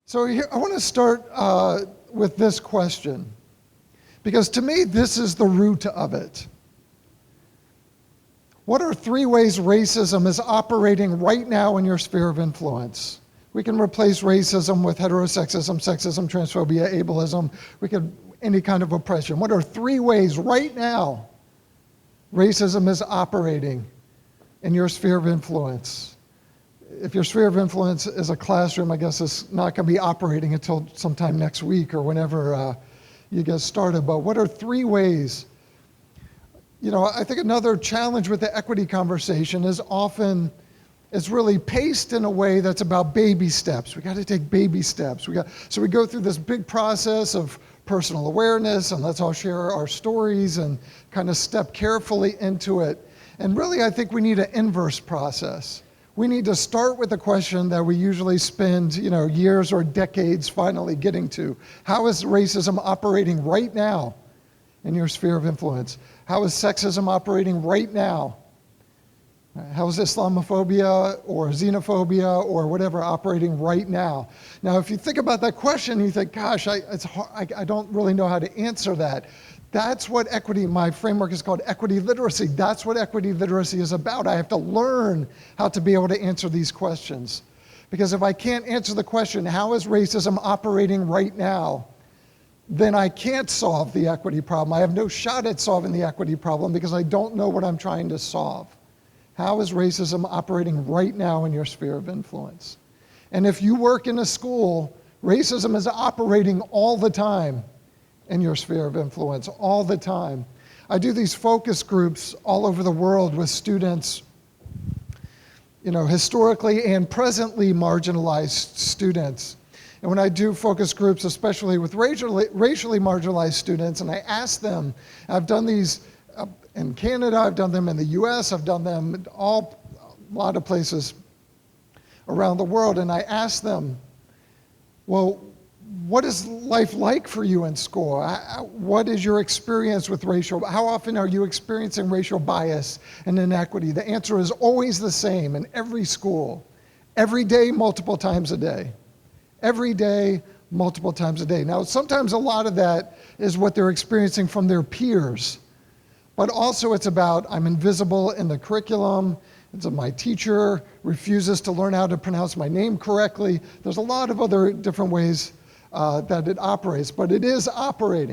So here, I want to start with this question, because to me, this is the root of it. What are three ways racism is operating right now in your sphere of influence? We can replace racism with heterosexism, sexism, transphobia, ableism. We could, any kind of oppression. What are three ways right now racism is operating in your sphere of influence? If your sphere of influence is a classroom, I guess it's not going to be operating until sometime next week or whenever you get started. But what are three ways? You know, I think another challenge with the equity conversation is often it's really paced in a way that's about baby steps. We got to take baby steps. So we go through this big process of personal awareness, and let's all share our stories and kind of step carefully into it. And really, I think we need an inverse process. We need to start with a question that we usually spend, years or decades finally getting to. How is racism operating right now in your sphere of influence? How is sexism operating right now? How is Islamophobia or xenophobia or whatever operating right now? Now, if you think about that question, you think, gosh, I don't really know how to answer that. That's what equity, my framework is called equity literacy. That's what equity literacy is about. I have to learn how to be able to answer these questions. Because if I can't answer the question, how is racism operating right now, then I can't solve the equity problem. I have no shot at solving the equity problem because I don't know what I'm trying to solve. How is racism operating right now in your sphere of influence? And if you work in a school, racism is operating all the time in your sphere of influence, all the time. I do these focus groups all over the world with students, historically and presently marginalized students. And when I do focus groups, especially with racially marginalized students, and I ask them, I've done these in Canada, I've done them in the US, I've done them in a lot of places around the world, and I ask them, well, what is life like for you in school? What is your experience with how often are you experiencing racial bias and inequity? The answer is always the same in every school. Every day, multiple times a day. Every day, multiple times a day. Now, sometimes a lot of that is what they're experiencing from their peers, but also it's about I'm invisible in the curriculum. It's my teacher refuses to learn how to pronounce my name correctly. There's a lot of other different ways that it operates, but it is operating.